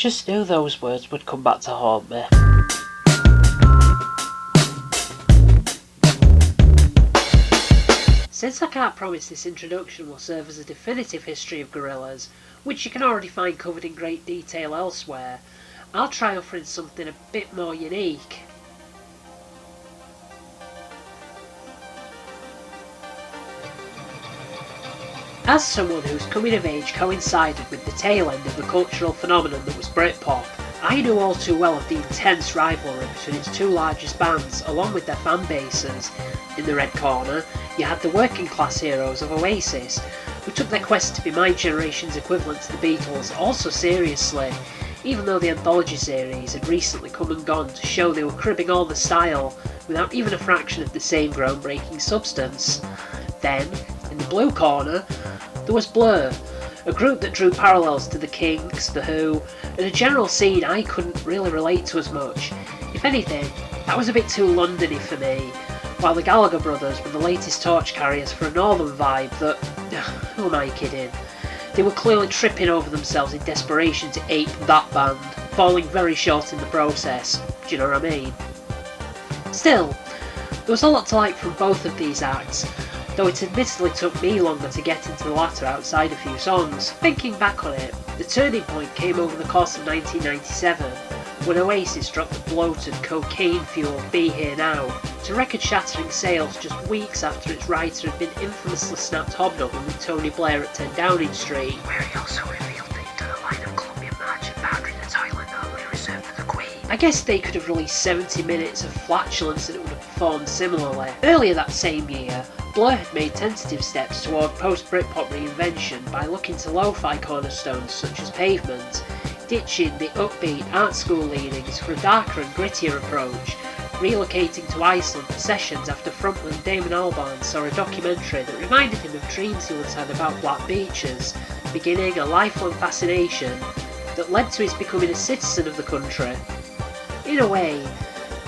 just knew those words would come back to haunt me. Since I can't promise this introduction will serve as a definitive history of Gorillaz, which you can already find covered in great detail elsewhere, I'll try offering something a bit more unique. As someone whose coming of age coincided with the tail end of the cultural phenomenon that was Britpop, I knew all too well of the intense rivalry between its two largest bands along with their fan bases. In the red corner, you had the working class heroes of Oasis, who took their quest to be my generation's equivalent to the Beatles also seriously, even though the anthology series had recently come and gone to show they were cribbing all the style without even a fraction of the same groundbreaking substance. Then, in the blue corner, there was Blur, a group that drew parallels to the Kinks, The Who, and a general scene I couldn't really relate to as much. If anything, that was a bit too Londony for me, while the Gallagher brothers were the latest torch carriers for a northern vibe that, who am I kidding? They were clearly tripping over themselves in desperation to ape that band, falling very short in the process, do you know what I mean? Still, there was a lot to like from both of these acts, though it admittedly took me longer to get into the latter outside a few songs. Thinking back on it, the turning point came over the course of 1997, when Oasis dropped the bloated, cocaine-fueled Be Here Now to record-shattering sales just weeks after its writer had been infamously snapped hobnobbing with Tony Blair at 10 Downing Street, where he also revealed that he'd done a line of Colombian marching band in the toilet only reserved for the Queen. I guess they could have released 70 minutes of flatulence and it would have performed similarly. Earlier that same year, Blur had made tentative steps toward post-Britpop reinvention by looking to lo-fi cornerstones such as Pavement, ditching the upbeat art school leanings for a darker and grittier approach, relocating to Iceland for sessions after frontman Damon Albarn saw a documentary that reminded him of dreams he once had about black beaches, beginning a lifelong fascination that led to his becoming a citizen of the country. In a way,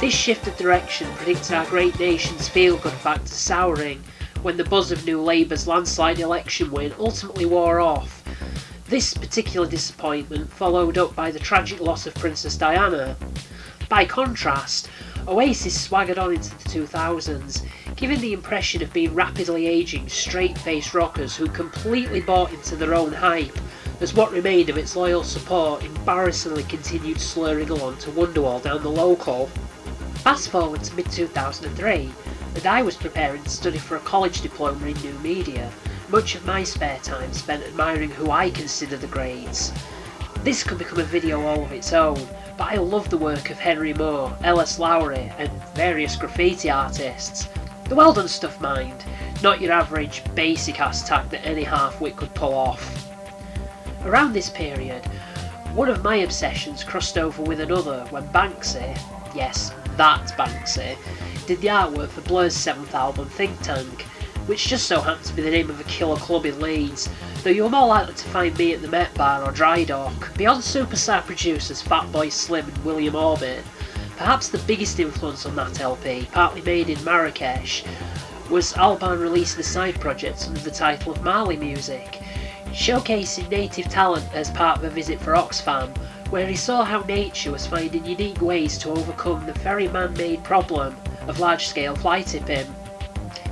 this shift of direction predicted our great nation's feel-good factor souring when the buzz of New Labour's landslide election win ultimately wore off. This particular disappointment followed up by the tragic loss of Princess Diana. By contrast, Oasis swaggered on into the 2000s, giving the impression of being rapidly ageing straight-faced rockers who completely bought into their own hype, as what remained of its loyal support embarrassingly continued slurring along to Wonderwall down the local. Fast forward to mid-2003, and I was preparing to study for a college diploma in new media, much of my spare time spent admiring who I consider the greats. This could become a video all of its own, but I love the work of Henry Moore, Ellis Lowry, and various graffiti artists. The well done stuff, mind, not your average basic ass tack that any half-wit could pull off. Around this period, one of my obsessions crossed over with another when Banksy, yes, that Banksy, did the artwork for Blur's 7th album Think Tank, which just so happened to be the name of a killer club in Leeds, though you were more likely to find me at the Met Bar or Dry Dock. Beyond superstar producers Fatboy Slim and William Orbit, perhaps the biggest influence on that LP, partly made in Marrakesh, was Albarn releasing a side project under the title of Mali Music, showcasing native talent as part of a visit for Oxfam, where he saw how nature was finding unique ways to overcome the very man-made problem of large-scale fly tipping.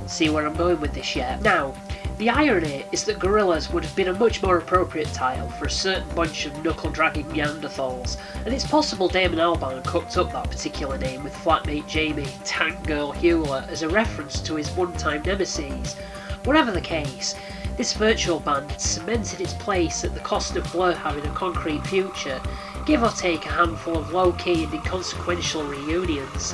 See where I'm going with this yet? Now, the irony is that Gorillaz would have been a much more appropriate title for a certain bunch of knuckle-dragging Neanderthals, and it's possible Damon Albarn cooked up that particular name with flatmate Jamie Tank Girl Hewlett as a reference to his one-time nemesis. Whatever the case, this virtual band had cemented its place at the cost of Blur having a concrete future, give or take a handful of low-key and inconsequential reunions.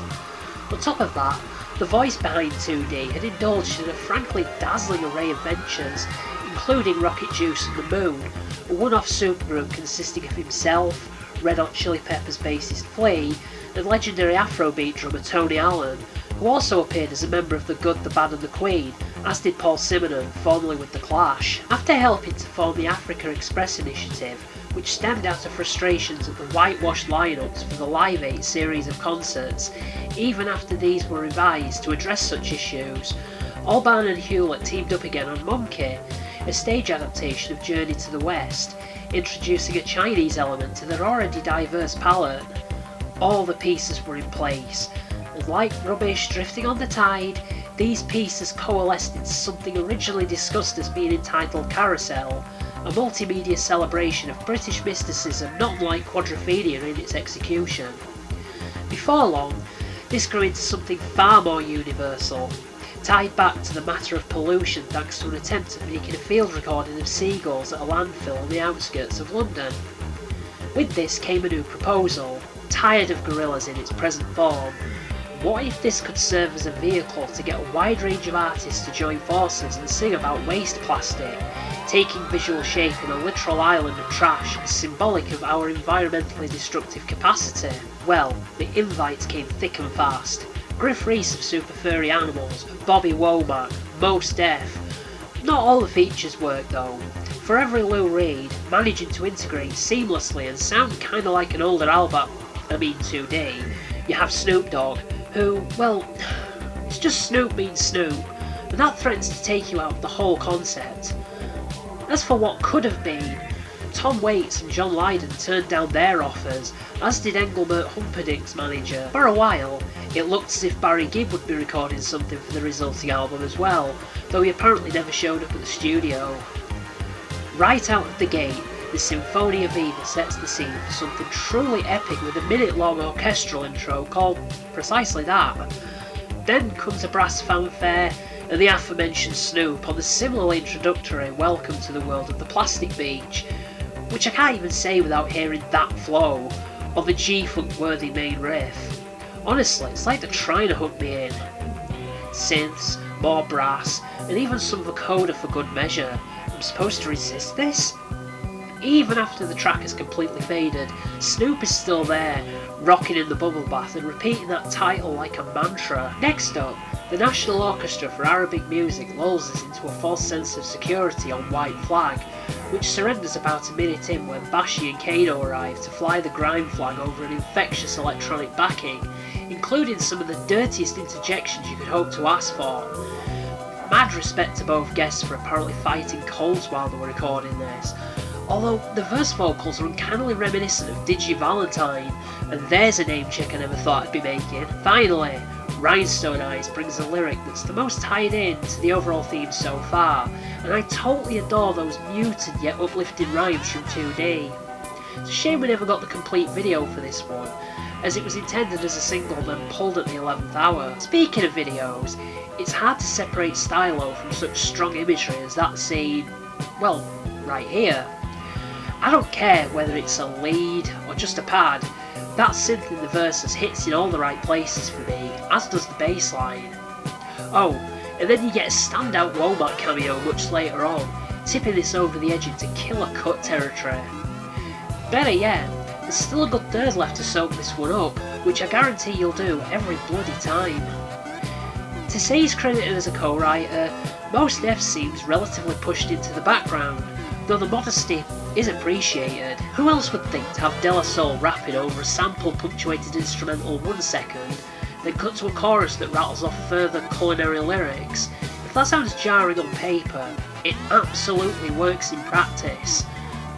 On top of that, the voice behind 2D had indulged in a frankly dazzling array of ventures, including Rocket Juice and The Moon, a one-off supergroup consisting of himself, Red Hot Chili Peppers bassist Flea, and legendary Afrobeat drummer Tony Allen, who also appeared as a member of The Good, The Bad and The Queen, as did Paul Simonon, formerly with The Clash. After helping to form the Africa Express initiative, which stemmed out of frustrations at the whitewashed lineups for the Live 8 series of concerts, even after these were revised to address such issues, Albarn and Hewlett teamed up again on Monkey, a stage adaptation of Journey to the West, introducing a Chinese element to their already diverse palette. All the pieces were in place, and like rubbish drifting on the tide, these pieces coalesced into something originally discussed as being entitled Carousel, a multimedia celebration of British mysticism not unlike Quadrophenia in its execution. Before long, this grew into something far more universal, tied back to the matter of pollution thanks to an attempt at making a field recording of seagulls at a landfill on the outskirts of London. With this came a new proposal. Tired of gorillas in its present form, what if this could serve as a vehicle to get a wide range of artists to join forces and sing about waste plastic, taking visual shape in a literal island of trash symbolic of our environmentally destructive capacity? Well, the invites came thick and fast. Griff Rhys of Super Furry Animals, Bobby Womack, Mos Def. Not all the features worked though. For every Lou Reed, managing to integrate seamlessly and sound kinda like an older album, 2D, you have Snoop Dogg, who, well, it's just Snoop being Snoop, and that threatens to take you out of the whole concept. As for what could have been, Tom Waits and John Lydon turned down their offers, as did Engelbert Humperdinck's manager. For a while, it looked as if Barry Gibb would be recording something for the resulting album as well, though he apparently never showed up at the studio. Right out of the gate, the Sinfonia Viva sets the scene for something truly epic with a minute-long orchestral intro called precisely that. Then comes a brass fanfare and the aforementioned Snoop on the similarly introductory Welcome to the World of the Plastic Beach, which I can't even say without hearing that flow, or the G-Funk-worthy main riff. Honestly, it's like they're trying to hook me in. Synths, more brass, and even some vocoder for good measure. I'm supposed to resist this? Even after the track has completely faded, Snoop is still there, rocking in the bubble bath and repeating that title like a mantra. Next up, the National Orchestra for Arabic Music lulls us into a false sense of security on White Flag, which surrenders about a minute in when Bashi and Kano arrive to fly the grime flag over an infectious electronic backing, including some of the dirtiest interjections you could hope to ask for. Mad respect to both guests for apparently fighting colds while they were recording this, although the verse vocals are uncannily reminiscent of Digi Valentine, and there's a name check I never thought I'd be making. Finally, Rhinestone Eyes brings a lyric that's the most tied in to the overall theme so far, and I totally adore those muted yet uplifting rhymes from 2D. It's a shame we never got the complete video for this one, as it was intended as a single then pulled at the 11th hour. Speaking of videos, it's hard to separate Stylo from such strong imagery as that scene, well, right here. I don't care whether it's a lead or just a pad, that synth in the verses hits in all the right places for me, as does the bass line. Oh, and then you get a standout Womack cameo much later on, tipping this over the edge into killer cut territory. Better yet, there's still a good third left to soak this one up, which I guarantee you'll do every bloody time. To say he's credited as a co-writer, Mos Def seems relatively pushed into the background, though the modesty is appreciated. Who else would think to have De La Soul rapping over a sample-punctuated instrumental 1 second, then cut to a chorus that rattles off further culinary lyrics? If that sounds jarring on paper, it absolutely works in practice.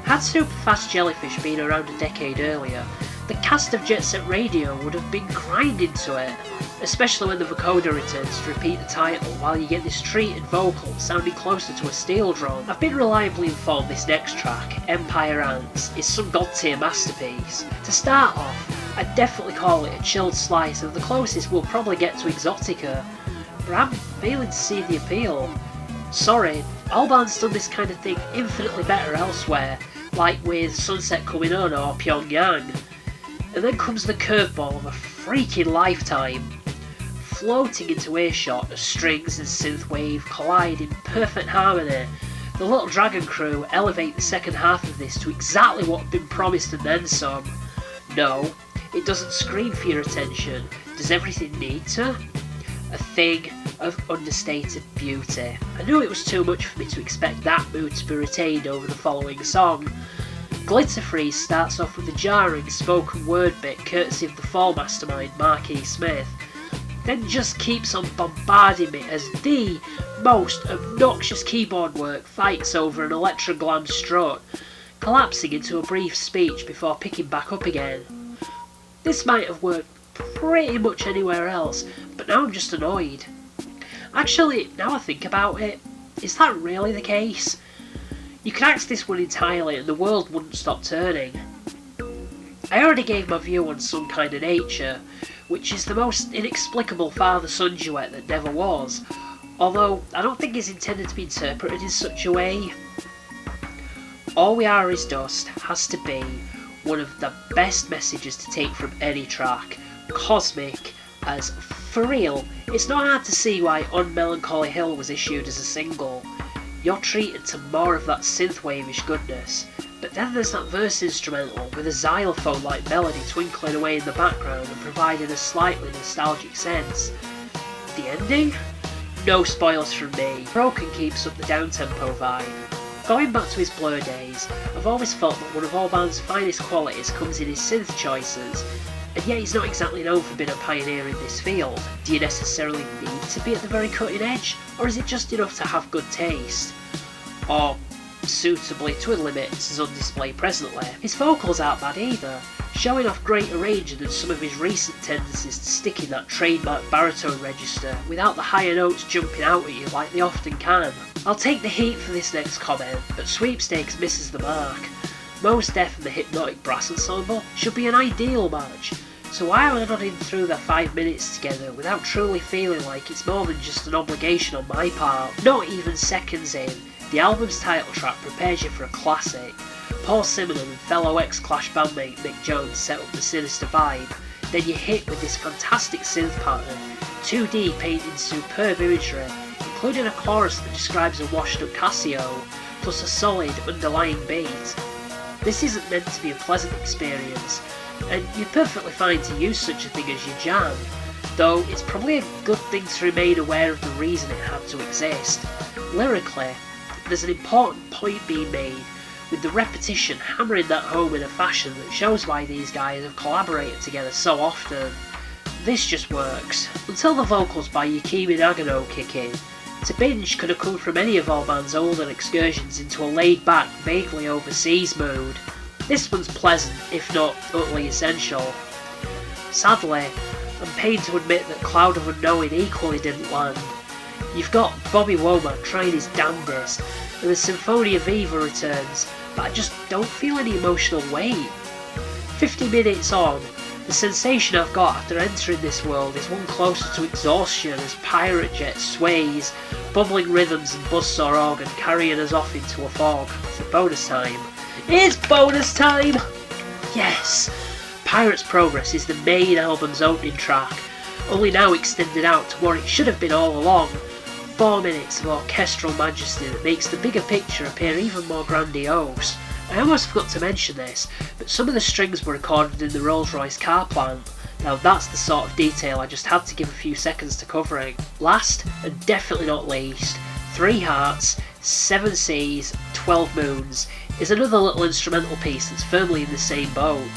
Had Superfast Jellyfish been around a decade earlier, the cast of Jet Set Radio would have been grinding to it, especially when the vocoder returns to repeat the title while you get this treated vocal sounding closer to a steel drum. I've been reliably informed this next track, Empire Ants, is some god tier masterpiece. To start off, I'd definitely call it a chilled slice of the closest we'll probably get to Exotica, but I'm failing to see the appeal. Sorry, Albarn's done this kind of thing infinitely better elsewhere, like with Sunset Coming On or Pyongyang. And then comes the curveball of a freaking lifetime. Floating into earshot as strings and synthwave collide in perfect harmony, the Little Dragon crew elevate the second half of this to exactly what had been promised and then some. No, it doesn't scream for your attention. Does everything need to? A thing of understated beauty. I knew it was too much for me to expect that mood to be retained over the following song. Glitter Freeze starts off with a jarring spoken word bit courtesy of the Fall mastermind Mark E. Smith, then just keeps on bombarding me as the most obnoxious keyboard work fights over an electro-glam strut, collapsing into a brief speech before picking back up again. This might have worked pretty much anywhere else, but now I'm just annoyed. Actually, now I think about it, is that really the case? You could axe this one entirely and the world wouldn't stop turning. I already gave my view on Some Kind of Nature, which is the most inexplicable father-son duet that never was, although I don't think it's intended to be interpreted in such a way. All We Are Is Dust has to be one of the best messages to take from any track, cosmic as for real. It's not hard to see why On Melancholy Hill was issued as a single. You're treated to more of that synthwave-ish goodness, but then there's that verse instrumental with a xylophone-like melody twinkling away in the background and providing a slightly nostalgic sense. The ending? No spoilers from me. Broken keeps up the downtempo vibe. Going back to his Blur days, I've always felt that one of Albarn's finest qualities comes in his synth choices, and yet he's not exactly known for being a pioneer in this field. Do you necessarily need to be at the very cutting edge, or is it just enough to have good taste? Or, suitably to a limit, as on display presently. His vocals aren't bad either, showing off greater range than some of his recent tendencies to stick in that trademark baritone register without the higher notes jumping out at you like they often can. I'll take the heat for this next comment, but Sweepstakes misses the mark. Mos Def and the Hypnotic Brass Ensemble should be an ideal match, so why am I not in through their 5 minutes together without truly feeling like it's more than just an obligation on my part? Not even seconds in, the album's title track prepares you for a classic. Paul Simonon and fellow ex-Clash bandmate Mick Jones set up the sinister vibe, then you hit with this fantastic synth pattern, 2D painting superb imagery, including a chorus that describes a washed up Casio, plus a solid underlying beat. This isn't meant to be a pleasant experience, and you're perfectly fine to use such a thing as your jam, though it's probably a good thing to remain aware of the reason it had to exist. Lyrically, there's an important point being made, with the repetition hammering that home in a fashion that shows why these guys have collaborated together so often. This just works, until the vocals by Yukimi Nagano kick in. To binge could have come from any of Albarn's older excursions into a laid-back, vaguely overseas mood. This one's pleasant, if not utterly essential. Sadly, I'm pained to admit that Cloud of Unknowing equally didn't land. You've got Bobby Womack trying his damnedest, and the Symphonia Viva returns, but I just don't feel any emotional weight. 50 minutes on, the sensation I've got after entering this world is one closer to exhaustion as Pirate Jet sways, bubbling rhythms and buzzsaw organ carrying us off into a fog. It's bonus time. It's bonus time! Yes! Pirate's Progress is the main album's opening track, only now extended out to what it should have been all along. 4 minutes of orchestral majesty that makes the bigger picture appear even more grandiose. I almost forgot to mention this, but some of the strings were recorded in the Rolls-Royce car plant. Now that's the sort of detail I just had to give a few seconds to covering. Last, and definitely not least, 3 Hearts, 7 Seas, 12 Moons is another little instrumental piece that's firmly in the same boat.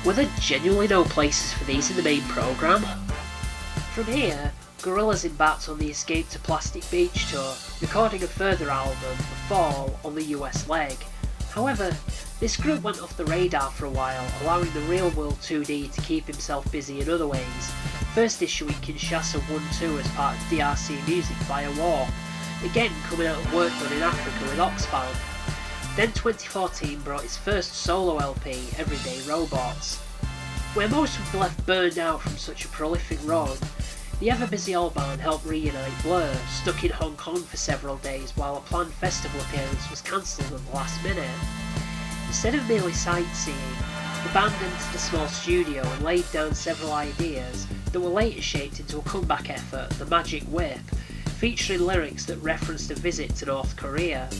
Were there genuinely no places for these in the main programme? From here, Gorillaz embarked on the Escape to Plastic Beach tour, recording a further album, The Fall, on the US leg. However, this group went off the radar for a while, allowing the Real World 2D to keep himself busy in other ways, first issuing Kinshasa 1-2 as part of DRC Music via Warp, again coming out of work done in Africa with Oxfam. Then 2014 brought his first solo LP, Everyday Robots. Where most would be left burned out from such a prolific run, the ever-busy Albarn helped reunite Blur, stuck in Hong Kong for several days while a planned festival appearance was cancelled at the last minute. Instead of merely sightseeing, the band entered a small studio and laid down several ideas that were later shaped into a comeback effort, The Magic Whip, featuring lyrics that referenced a visit to North Korea.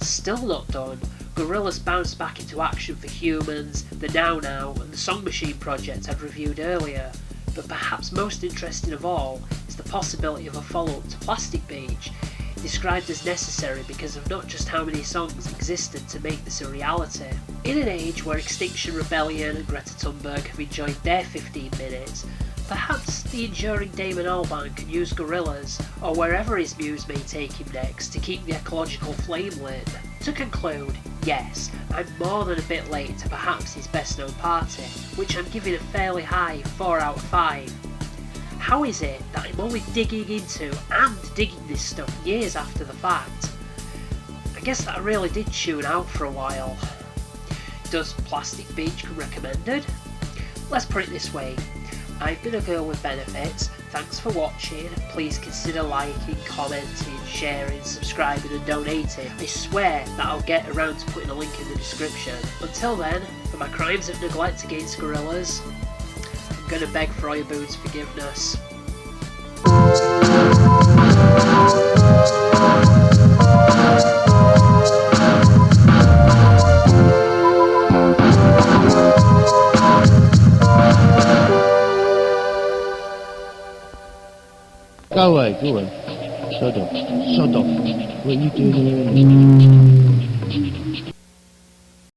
Still not done, Gorillaz bounced back into action for Humans, the Now Now and the Song Machine project I'd reviewed earlier, but perhaps most interesting of all is the possibility of a follow-up to Plastic Beach, described as necessary because of not just how many songs existed to make this a reality. In an age where Extinction Rebellion and Greta Thunberg have enjoyed their 15 minutes, Perhaps the enduring Damon Albarn can use gorillas, or wherever his muse may take him next, to keep the ecological flame lit. To conclude, yes, I'm more than a bit late to perhaps his best known party, which I'm giving a fairly high 4 out of 5. How is it that I'm only digging into and digging this stuff years after the fact? I guess that I really did tune out for a while. Does Plastic Beach come recommended? Let's put it this way. I've been a girl with benefits. Thanks for watching. Please consider liking, commenting, sharing, subscribing and donating. I swear that I'll get around to putting a link in the description. Until then, for my crimes of neglect against gorillas, I'm gonna beg for Oyabun's forgiveness. Go away, go away. Shut up. Shut up. What are you doing here?